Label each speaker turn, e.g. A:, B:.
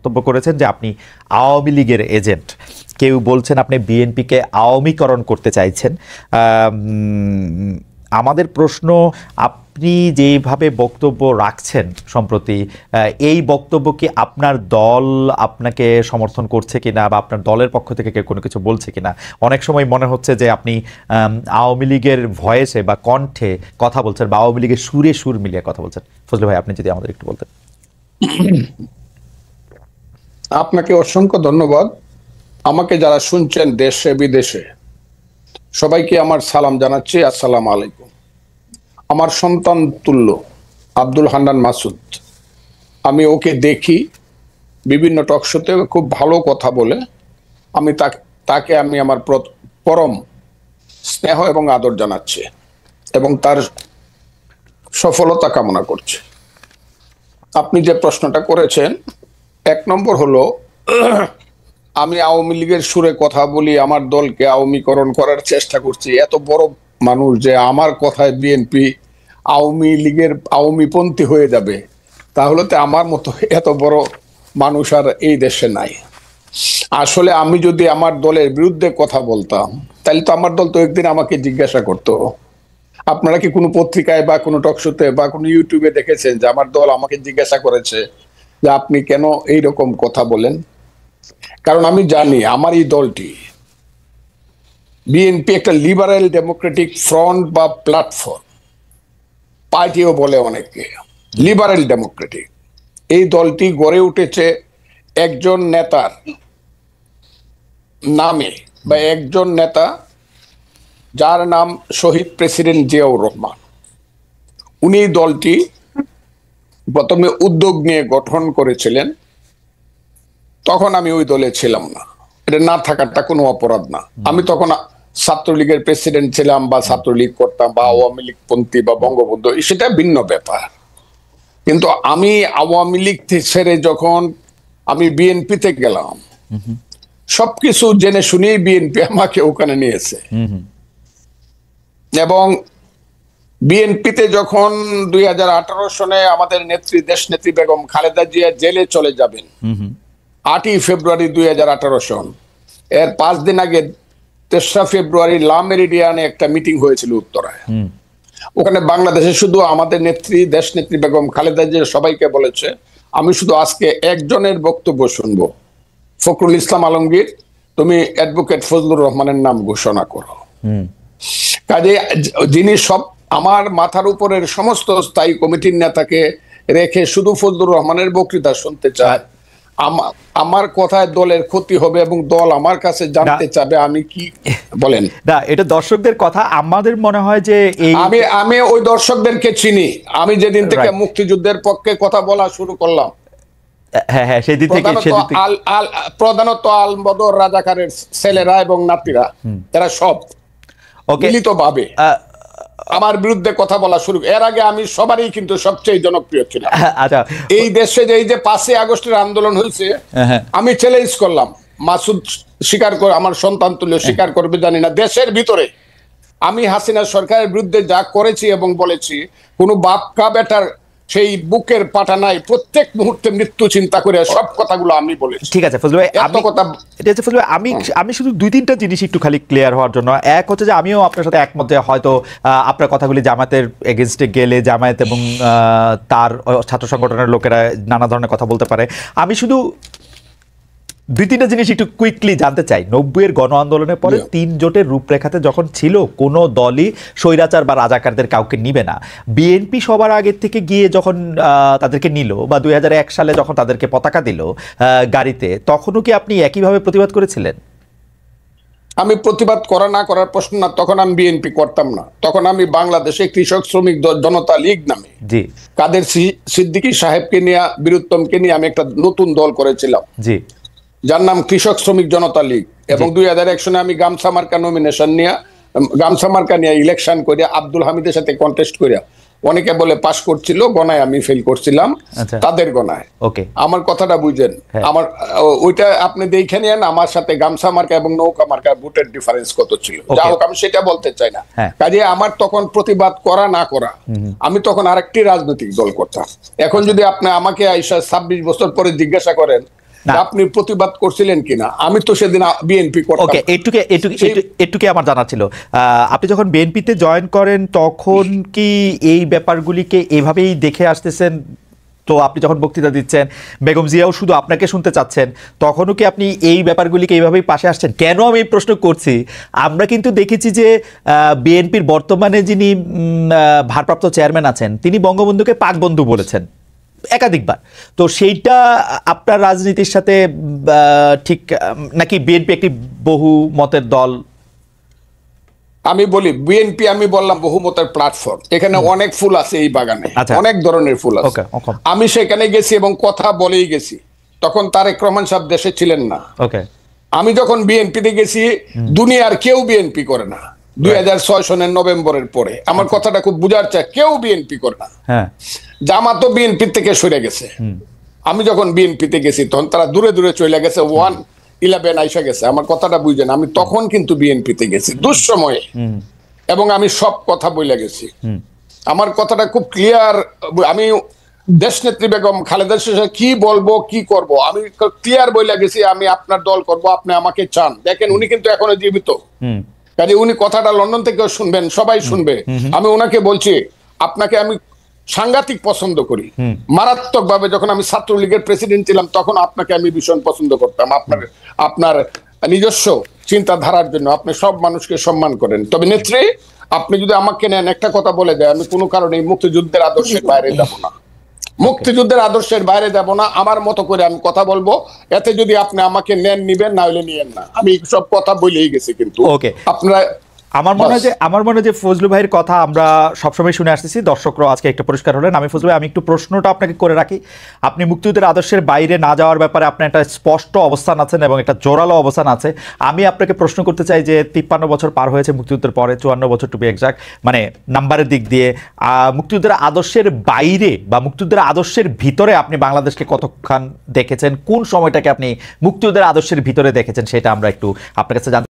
A: মন্তব্য করেছেন যে আপনি আওয়ামী লীগের এজেন্ট, কেউ বলছেন আপনি বিএনপিকে আওয়ামীকরণ করতে চাইছেন। আমাদের প্রশ্ন, আপনি যেভাবে বক্তব্য রাখছেন সম্প্রতি, এই বক্তব্য কি আপনার দল আপনাকে সমর্থন করছে কিনা বা আপনার দলের পক্ষ থেকে কেউ কোনো কিছু বলছে কিনা? অনেক সময় মনে হচ্ছে যে আপনি আওয়ামী লীগের ভয়েসে বা কণ্ঠে কথা বলছেন বা আওয়ামী লীগের সুরে সুর মিলিয়ে কথা বলছেন। ফজলে ভাই, আপনি যদি আমাদের একটু বলতেন।
B: আপনাকে অসংখ্য ধন্যবাদ। আমাকে যারা শুনছেন দেশে বিদেশে, সবাইকে আমার সালাম জানাচ্ছি। আসসালামু আলাইকুম। আমার সন্তান তুল্য আব্দুল হান্নান মাসুদ, আমি ওকে দেখি বিভিন্ন টকশোতে, খুব ভালো কথা বলে। আমি তাকে আমি আমার পরম স্নেহ এবং আদর জানাচ্ছি এবং তার সফলতা কামনা করছি। আপনি যে প্রশ্নটা করেছেন, 1 নম্বর হলো, আমি আওয়ামী লীগের সুরে কথা বলি, আমার দলকে আওয়ামীকরণ করার চেষ্টা করছি। এত বড় মানুষ যে আমার কথায় বিএনপি আওয়ামী লীগের আওয়ামীপন্থী হয়ে যাবে, তাহলে তো আমার মতো এত বড় মানুষ আর এই দেশে নাই। আসলে আমি যদি আমার দলের বিরুদ্ধে কথা বলতাম, তাহলে তো আমার দল তো একদিন আমাকে জিজ্ঞাসা করতো। আপনারা কি কোনো পত্রিকায় বা কোনো টকশোতে বা কোনো ইউটিউবে দেখেছেন যে আমার দল আমাকে জিজ্ঞাসা করেছে যে আপনি কেন এইরকম কথা বলেন? কারণ আমি জানি আমার এই দলটি, বিএনপি, একটা লিবারেল ডেমোক্রেটিক ফ্রন্ট বা প্ল্যাটফর্ম, পার্টিও বলে অনেকে, লিবারেল ডেমোক্রেটিক। এই দলটি গড়ে উঠেছে একজন নেতার নামে, বা একজন নেতা যার নাম শহীদ প্রেসিডেন্ট জিয়াউর রহমান। উনি দলটি প্রথমে উদ্যোগ নিয়ে গঠন করেছিলেন। তখন আমি ওই দলে ছিলাম না, এটা না থাকাটা কোনো অপরাধ না। আমি তখন ছাত্রলীগের প্রেসিডেন্ট ছিলাম বা ছাত্রলীগ করতাম বা আওয়ামী লীগ পন্থী বা বঙ্গবন্ধু, সেটা ভিন্ন ব্যাপার। কিন্তু আমি আওয়ামী লীগ ছেড়ে যখন আমি বিএনপিতে গেলাম, সবকিছু জেনে শুনেই বিএনপি আমাকে ওখানে নিয়েছে। এবং বিএনপিতে যখন 2018 সনে আমাদের নেত্রী, দেশ নেত্রী বেগম খালেদা জিয়া জেলে চলে যাবেন 8ই ফেব্রুয়ারি 2018 সন, এর 5 দিন আগে 3রা ফেব্রুয়ারি লা মেরিডিয়ানে একটা মিটিং হয়েছিল উত্তরায়। ওখানে বাংলাদেশে শুধু আমাদের নেত্রী, দেশ নেত্রী বেগম খালেদা জিয়া সবাইকে বলেছে, আমি শুধু আজকে একজনের বক্তব্য শুনবো, ফখরুল ইসলাম আলমগীর, তুমি অ্যাডভোকেট ফজলুর রহমানের নাম ঘোষণা করো। কাজে যিনি সব আমার মাথার উপরের সমস্ত স্থায়ী কমিটির নেতাকে রেখে শুধু ফজলুর রহমানের বক্তৃতা শুনতে চায়, আমার কথায় দলের ক্ষতি হবে এবং দল আমার কাছে জানতে চাবে আমি কি বলেন।
A: না, এটা দর্শকদের কথা। আমাদের মনে হয় যে
B: আমি ওই দর্শকদেরকে চিনি। আমি যেদিন থেকে মুক্তিযুদ্ধের পক্ষে কথা বলা শুরু করলাম,
A: হ্যাঁ, সেদিন থেকে
B: প্রধানত আলবদর রাজাকারের ছেলেরা এবং নাতিরা, এরা সব মিলিতভাবে আমার বিরুদ্ধে কথা বলা শুরু। এর আগে আমি সবারই কিন্তু সবচেয়ে জনপ্রিয় ছিলাম। এই দেশে যে 5ই আগস্টের আন্দোলন হয়েছে, আমি চ্যালেঞ্জ করলাম, মাসুদ স্বীকার করে, আমার সন্তান তুলে স্বীকার করবে জানি না, দেশের ভিতরে আমি হাসিনা সরকারের বিরুদ্ধে যা করেছি এবং বলেছি, কোনো বাপ কা বেটার সেই বুকের পাটা নাই, প্রত্যেক মুহূর্তে মৃত্যু চিন্তা করে সব কথাগুলো আমি বলেছি।
A: ঠিক আছে ফজল ভাই, আমি শুধু 2-3টা জিনিস একটু খালি ক্লিয়ার হওয়ার জন্য। এক হচ্ছে যে আমিও আপনার সাথে একমত যে হয়তো আপনার কথাগুলি জামায়াতের এগেনস্টে গেলে জামায়াত এবং তার ছাত্র সংগঠনের লোকেরা নানা ধরনের কথা বলতে পারে। আমি শুধু 2-3টা জিনিস একটু কুইকলি জানতে চাই। 90-এর গণ আন্দোলনের পরে 3 জোটের রূপরেখাতে যখন ছিল, কোনো দলই স্বৈরাচার বা রাজাকারদের কাউকে নিবে না। বিএনপি সবার আগের থেকে গিয়ে যখন তাদেরকে নিল, বা 2001 সালে যখন তাদেরকে পতাকা দিল গাড়িতে, তখনও কি আপনি একইভাবে প্রতিবাদ করেছিলেন?
B: আমি প্রতিবাদ করা না করার প্রশ্ন না, তখন আমি বিএনপি করতাম না। তখন আমি বাংলাদেশে কৃষক শ্রমিক জনতা লীগ নামে কাদের সিদ্দিকী সাহেবকে নিয়ে, বীরুত্তমকে নিয়ে আমি একটা নতুন দল করেছিলাম, যার নাম কৃষক শ্রমিক জনতা লীগ। এবং 2001 সনে আমি গামছা মার্কা নমিনেশন নিয়ে, গামছা মার্কা নিয়ে ইলেকশন করে আব্দুল হামিদের সাথে কন্টেস্ট করে, অনেকে বলে পাস করছিল, গণায় আমি ফেল করছিলাম, তাদের গণায়। আমার কথাটা বুঝেন, আমার ওইটা আপনি দেখে নেন, আমার সাথে গামছা মার্কা এবং নৌকা মার্কা ভোটের ডিফারেন্স কত ছিল। যা হোক, আমি সেটা বলতে চাই না। কাজে আমার তখন প্রতিবাদ করা না করা, আমি তখন আরেকটি রাজনৈতিক দল করতাম। এখন যদি আপনি আমাকে 26 বছর পরে জিজ্ঞাসা করেন আপনি প্রতিবাদ করছিলেন কিনা। আমি তো সেদিন বিএনপি করতাম।
A: ওকে, এটুকে আমার জানা ছিল। আপনি যখন বিএনপিতে জয়েন করেন তখন কি এই ব্যাপারগুলিকে এভাবেই দেখে আসতেছেন? তো আপনি যখন বক্তৃতা দিচ্ছেন, বেগম জিয়াও শুধু আপনাকে শুনতে চাচ্ছেন, তখনও কি আপনি এই ব্যাপারগুলিকে এইভাবেই পাশে আসছেন? কেন আমি এই প্রশ্ন করছি, আমরা কিন্তু দেখেছি যে বিএনপির বর্তমানে যিনি ভারপ্রাপ্ত চেয়ারম্যান আছেন, তিনি বঙ্গবন্ধুকে পাক বন্ধু বলেছেন একাধিকবার। তো সেইটা আপনার রাজনীতির সাথে ঠিক নাকি? বিএনপি একটি বহু মতের দল।
B: আমি বলি বিএনপি, আমি বললাম বহুমতের প্ল্যাটফর্ম। এখানে অনেক ফুল আছে এই বাগানে, অনেক ধরনের ফুল আছে। আমি সেখানে গেছি এবং কথা বলেই গেছি। তখন তারেক রহমান সাহেব দেশে ছিলেন না। আমি যখন বিএনপিতে গেছি, দুনিয়ার কেউ বিএনপি করে না। 2006 সনের নভেম্বরের পরে আমার কথাটা খুব বুঝার চাই, কেউ বিএনপি করে না। জামাতও বিএনপি থেকে সরে গেছে। আমি যখন বিএনপিতে গেছি তখন তারা দূরে দূরে চলে গেছে, 1-11 আইসা গেছে। আমার কথাটা বুঝেন, আমি তখন কিন্তু বিএনপিতে গেছি দুঃসময়ে, এবং আমি সব কথা বলে গেছি। আমার কথাটা খুব ক্লিয়ার। আমি দেশনেত্রী বেগম খালেদা জিয়া কি বলবো কি করব আমি ক্লিয়ার বলে গেছি। আমি আপনার দল করব, আপনি আমাকে চান। দেখেন উনি কিন্তু এখনো জীবিত, কাজে উনি কথাটা লন্ডন থেকেও শুনবেন, সবাই শুনবে। আমি ওনাকে বলছি, আপনাকে আমি সাংঘাতিক পছন্দ করি, মারাত্মক ভাবে। যখন আমি ছাত্রলীগের প্রেসিডেন্ট ছিলাম তখন আপনাকে আমি ভীষণ পছন্দ করতাম, আপনার নিজস্ব চিন্তাধারার জন্য। আপনি সব মানুষকে সম্মান করেন। তবে নেত্রী, আপনি যদি আমাকে নেন, একটা কথা বলে দেয়, আমি কোনো কারণে মুক্তিযুদ্ধের আদর্শের বাইরে যাব না। মুক্তিযুদ্ধের আদর্শের বাইরে যাব না। আমার মতো করে আমি কথা বলবো। এতে যদি আপনি আমাকে নেন নিবেন, না হলে নিয়েন না। আমি সব কথা বলেই গেছি। কিন্তু আপনারা,
A: আমার মনে হয় যে ফজলু ভাইয়ের কথা আমরা সবসময় শুনে আসতেছি, দর্শকরা আজকে একটা পরিষ্কার হলেন। আমি ফজলু ভাই, আমি একটু প্রশ্নটা আপনাকে করে রাখি। আপনি মুক্তিযুদ্ধের আদর্শের বাইরে না যাওয়ার ব্যাপারে আপনার একটা স্পষ্ট অবস্থান আছেন এবং একটা জোরালো অবস্থান আছে। আমি আপনাকে প্রশ্ন করতে চাই যে 53 বছর পার হয়েছে মুক্তিযুদ্ধের পরে, 54 বছর টু বি এক্সাক্ট, মানে নাম্বারের দিক দিয়ে, মুক্তিযুদ্ধের আদর্শের বাইরে বা মুক্তিযুদ্ধের আদর্শের ভিতরে আপনি বাংলাদেশকে কতক্ষণ দেখেছেন, কোন সময়টাকে আপনি মুক্তিযুদ্ধের আদর্শের ভিতরে দেখেছেন, সেটা আমরা একটু আপনার কাছে জানতে